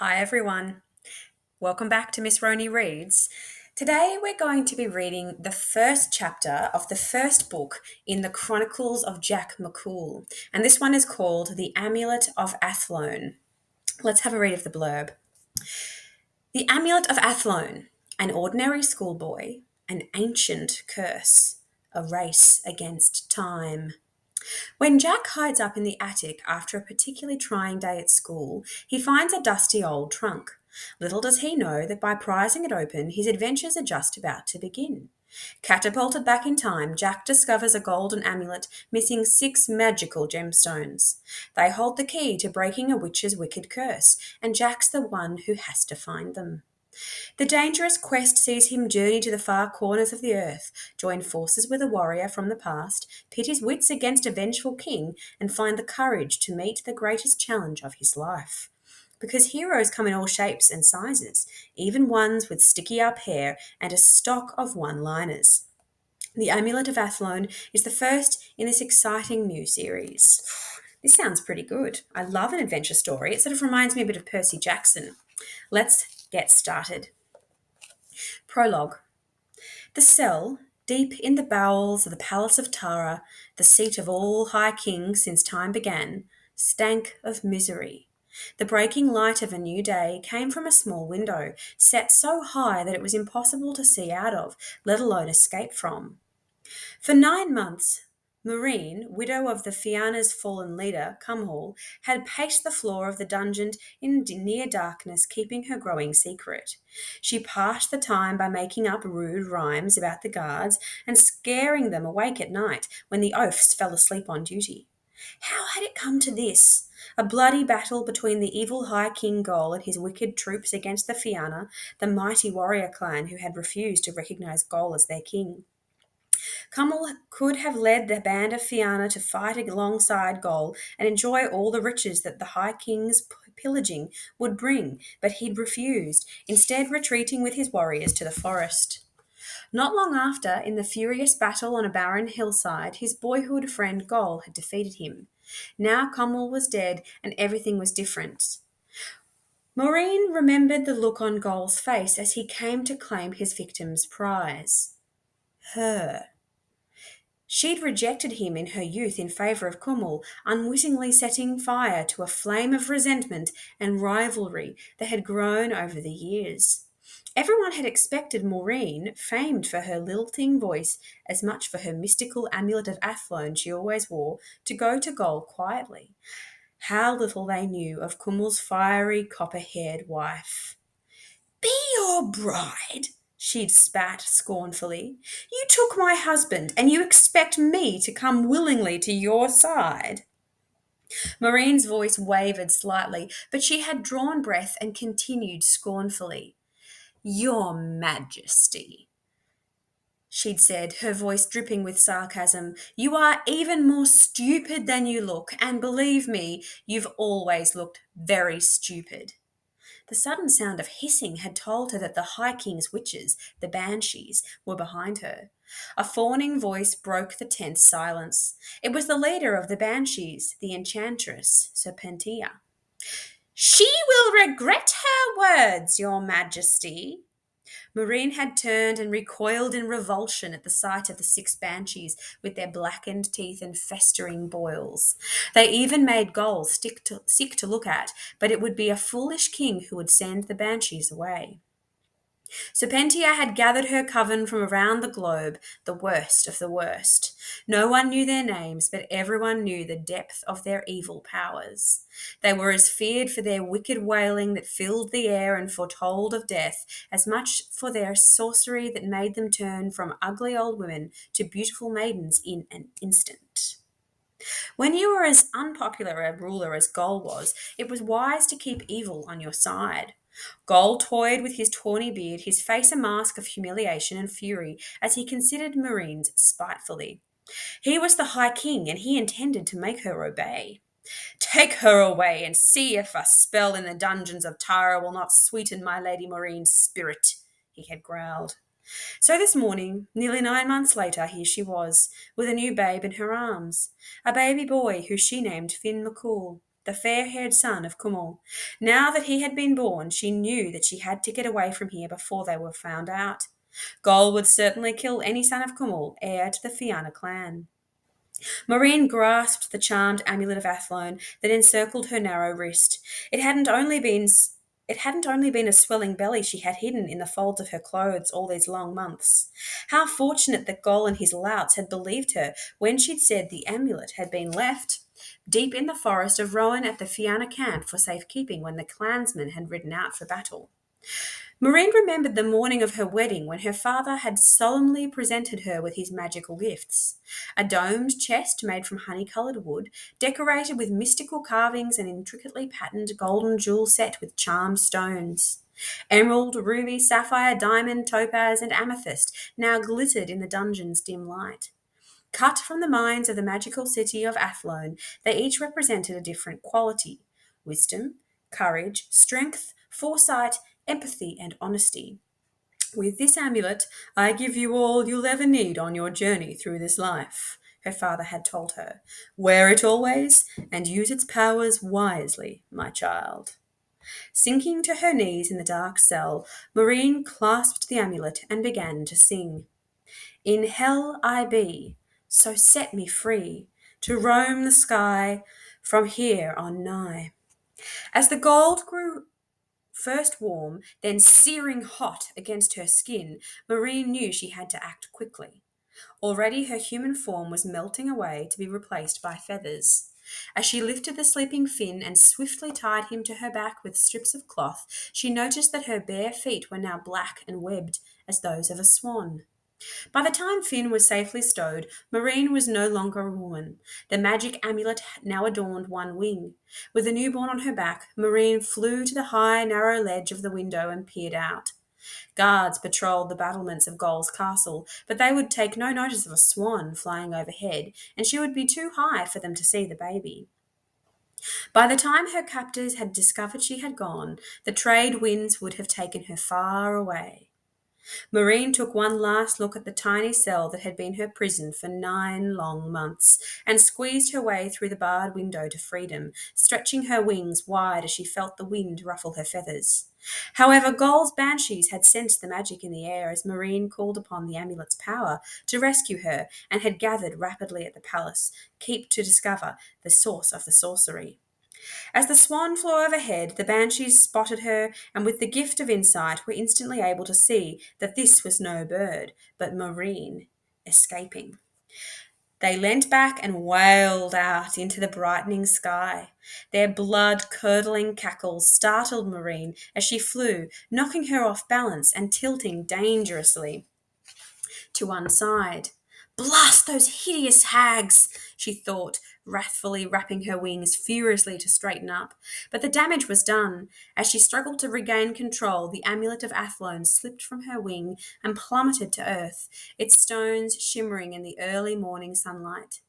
Hi everyone, welcome back to Miss Roni Reads. Today we're going to be reading the first chapter of the first book in the Chronicles of Jack McCool, and this one is called The Amulet of Athlone. Let's have a read of the blurb. The Amulet of Athlone, an ordinary schoolboy, an ancient curse, a race against time. When Jack hides up in the attic after a particularly trying day at school, he finds a dusty old trunk. Little does he know that by prizing it open, his adventures are just about to begin. Catapulted back in time, Jack discovers a golden amulet missing 6 magical gemstones. They hold the key to breaking a witch's wicked curse, and Jack's the one who has to find them. The dangerous quest sees him journey to the far corners of the earth, join forces with a warrior from the past, pit his wits against a vengeful king, and find the courage to meet the greatest challenge of his life. Because heroes come in all shapes and sizes, even ones with sticky up hair and a stock of one-liners. The Amulet of Athlone is the first in this exciting new series. This sounds pretty good. I love an adventure story. It sort of reminds me a bit of Percy Jackson. Let's get started. Prologue. The cell, deep in the bowels of the palace of Tara, the seat of all high kings since time began, stank of misery. The breaking light of a new day came from a small window, set so high that it was impossible to see out of, let alone escape from. For 9 months, Marine, widow of the Fianna's fallen leader, Cumhall, had paced the floor of the dungeon in near darkness, keeping her growing secret. She passed the time by making up rude rhymes about the guards and scaring them awake at night when the oafs fell asleep on duty. How had it come to this? A bloody battle between the evil High King Gol and his wicked troops against the Fianna, the mighty warrior clan who had refused to recognize Gol as their king. Cumhall could have led the band of Fianna to fight alongside Gol and enjoy all the riches that the High King's pillaging would bring, but he'd refused, instead retreating with his warriors to the forest. Not long after, in the furious battle on a barren hillside, his boyhood friend Gol had defeated him. Now Cumhall was dead and everything was different. Maureen remembered the look on Gol's face as he came to claim his victim's prize. Her. She'd rejected him in her youth in favour of Cumhall, unwittingly setting fire to a flame of resentment and rivalry that had grown over the years. Everyone had expected Maureen, famed for her lilting voice as much for her mystical amulet of Athlone she always wore, to go to Gol quietly. How little they knew of Cumhall's fiery, copper-haired wife. "Be your bride?" she'd spat scornfully. "You took my husband, and you expect me to come willingly to your side?" Marine's voice wavered slightly, but she had drawn breath and continued scornfully. "Your Majesty," she'd said, her voice dripping with sarcasm, "you are even more stupid than you look, and believe me, you've always looked very stupid." The sudden sound of hissing had told her that the High King's witches, the Banshees, were behind her. A fawning voice broke the tense silence. It was the leader of the Banshees, the enchantress, Serpentia. "She will regret her words, Your Majesty." Marine had turned and recoiled in revulsion at the sight of the 6 banshees with their blackened teeth and festering boils. They even made Gol sick to look at, but it would be a foolish king who would send the banshees away. Serpentia had gathered her coven from around the globe, the worst of the worst. No one knew their names, but everyone knew the depth of their evil powers. They were as feared for their wicked wailing that filled the air and foretold of death, as much for their sorcery that made them turn from ugly old women to beautiful maidens in an instant. When you were as unpopular a ruler as Gol was, it was wise to keep evil on your side. Gol toyed with his tawny beard, his face a mask of humiliation and fury, as he considered Marines spitefully. He was the High King, and he intended to make her obey. "Take her away, and see if a spell in the dungeons of Tara will not sweeten my Lady Marine's spirit," he had growled. So this morning, nearly 9 months later, here she was, with a new babe in her arms, a baby boy who she named Finn McCool. the fair-haired son of Cumhal. Now that he had been born, she knew that she had to get away from here before they were found out. Gol would certainly kill any son of Cumhal, heir to the Fianna clan. Maureen grasped the charmed Amulet of Athlone that encircled her narrow wrist. It hadn't only been a swelling belly she had hidden in the folds of her clothes all these long months. How fortunate that Gol and his louts had believed her when she'd said the amulet had been left deep in the forest of Rowan at the Fianna camp for safekeeping when the clansmen had ridden out for battle. Maureen remembered the morning of her wedding when her father had solemnly presented her with his magical gifts. A domed chest made from honey-coloured wood, decorated with mystical carvings and intricately patterned golden jewel set with charmed stones. Emerald, ruby, sapphire, diamond, topaz, and amethyst now glittered in the dungeon's dim light. Cut from the minds of the magical city of Athlone, they each represented a different quality: wisdom, courage, strength, foresight, empathy, and honesty. With this amulet, I give you all you'll ever need on your journey through this life, her father had told her. Wear it always, and use its powers wisely, my child. Sinking to her knees in the dark cell, Maureen clasped the amulet and began to sing. In hell I be, so set me free, to roam the sky from here on nigh. As the gold grew first warm, then searing hot against her skin, Maureen knew she had to act quickly. Already her human form was melting away to be replaced by feathers. As she lifted the sleeping Finn and swiftly tied him to her back with strips of cloth, she noticed that her bare feet were now black and webbed as those of a swan. By the time Finn was safely stowed, Maureen was no longer a woman. The magic amulet now adorned one wing. With the newborn on her back, Maureen flew to the high, narrow ledge of the window and peered out. Guards patrolled the battlements of Gol's castle, but they would take no notice of a swan flying overhead, and she would be too high for them to see the baby. By the time her captors had discovered she had gone, the trade winds would have taken her far away. Maureen took one last look at the tiny cell that had been her prison for 9 long months, and squeezed her way through the barred window to freedom, stretching her wings wide as she felt the wind ruffle her feathers. However, Gol's banshees had sensed the magic in the air as Maureen called upon the amulet's power to rescue her, and had gathered rapidly at the palace keep to discover the source of the sorcery. As the swan flew overhead, the banshees spotted her, and with the gift of insight were instantly able to see that this was no bird, but Maureen, escaping. They leant back and wailed out into the brightening sky. Their blood-curdling cackles startled Maureen as she flew, knocking her off balance and tilting dangerously to one side. Blast those hideous hags, she thought, wrathfully rapping her wings furiously to straighten up. But the damage was done. As she struggled to regain control, the Amulet of Athlone slipped from her wing and plummeted to earth, its stones shimmering in the early morning sunlight.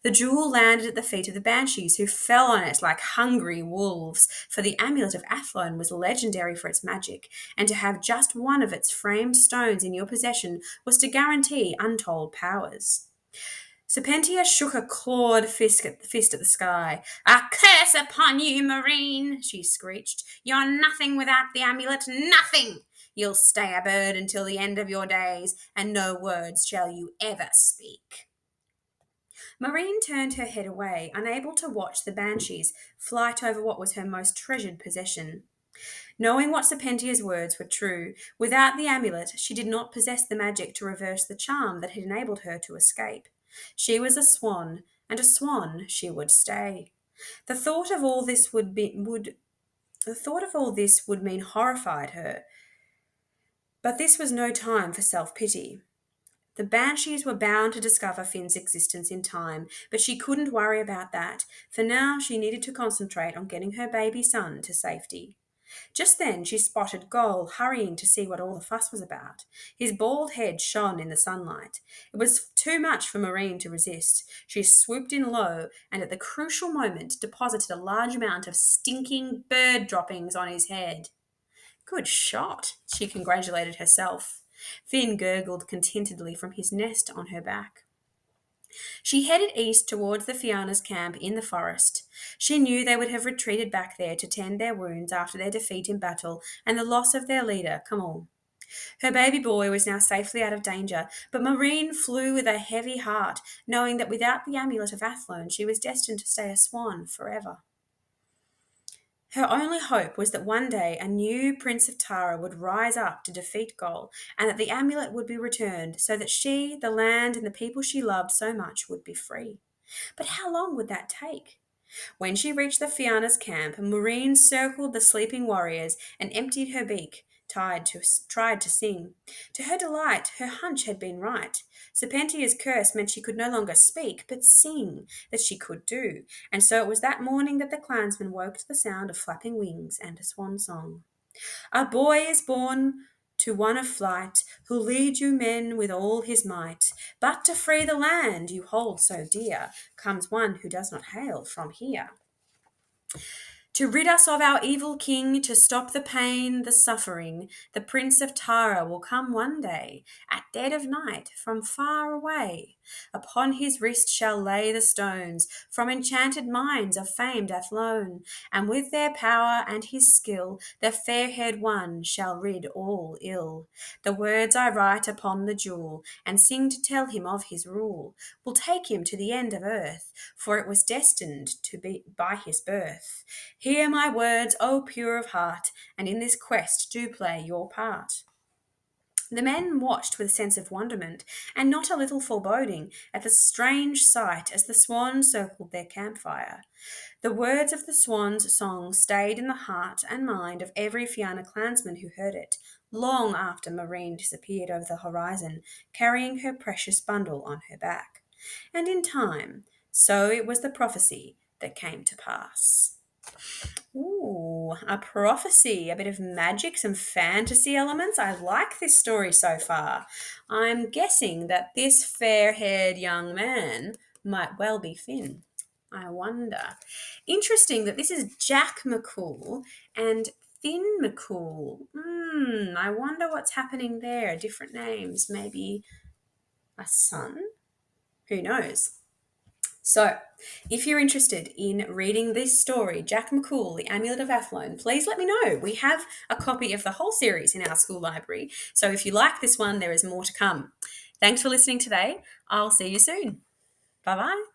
The jewel landed at the feet of the banshees, who fell on it like hungry wolves, for the Amulet of Athlone was legendary for its magic, and to have just one of its framed stones in your possession was to guarantee untold powers. Serpentia shook a clawed fist at the sky. "A curse upon you, Maureen!" she screeched. "You're nothing without the amulet, nothing! You'll stay a bird until the end of your days, and no words shall you ever speak." Maureen turned her head away, unable to watch the banshees flight over what was her most treasured possession. Knowing what Serpentia's words were true, without the amulet she did not possess the magic to reverse the charm that had enabled her to escape. She was a swan, and a swan she would stay. The thought of all this would mean horrified her. But this was no time for self-pity. The banshees were bound to discover Finn's existence in time, but she couldn't worry about that, for now she needed to concentrate on getting her baby son to safety. Just then she spotted Gol hurrying to see what all the fuss was about. His bald head shone in the sunlight. It was too much for Maureen to resist. She swooped in low and at the crucial moment deposited a large amount of stinking bird droppings on his head. "Good shot," she congratulated herself. Finn gurgled contentedly from his nest on her back. She headed east towards the Fianna's camp in the forest. She knew they would have retreated back there to tend their wounds after their defeat in battle and the loss of their leader, Camul. Her baby boy was now safely out of danger, but Marine flew with a heavy heart, knowing that without the Amulet of Athlone she was destined to stay a swan forever. Her only hope was that one day a new Prince of Tara would rise up to defeat Gol, and that the amulet would be returned so that she, the land, and the people she loved so much would be free. But how long would that take? When she reached the Fianna's camp, Maureen circled the sleeping warriors and emptied her beak, tried to sing. To her delight, her hunch had been right. Serpentia's curse meant she could no longer speak, but sing, that she could do, and so it was that morning that the clansmen woke to the sound of flapping wings and a swan song. A boy is born to one of flight, who'll lead you men with all his might. But to free the land you hold so dear, comes one who does not hail from here. To rid us of our evil king, to stop the pain, the suffering, the Prince of Tara will come one day, at dead of night, from far away. Upon his wrist shall lay the stones from enchanted mines of famed Athlone, and with their power and his skill, the fair-haired one shall rid all ill. The words I write upon the jewel, and sing to tell him of his rule, will take him to the end of earth, for it was destined to be by his birth. Hear my words, O pure of heart, and in this quest do play your part. The men watched with a sense of wonderment, and not a little foreboding, at the strange sight as the swans circled their campfire. The words of the swan's song stayed in the heart and mind of every Fianna clansman who heard it, long after Marine disappeared over the horizon, carrying her precious bundle on her back. And in time, so it was the prophecy that came to pass. Ooh, a prophecy, a bit of magic, some fantasy elements. I like this story so far. I'm guessing that this fair-haired young man might well be Finn. I wonder. Interesting that this is Jack McCool and Finn McCool. I wonder what's happening there. Different names, maybe a son? Who knows? So, if you're interested in reading this story, Jack McCool, The Amulet of Athlone, please let me know. We have a copy of the whole series in our school library. So if you like this one, there is more to come. Thanks for listening today. I'll see you soon. Bye-bye.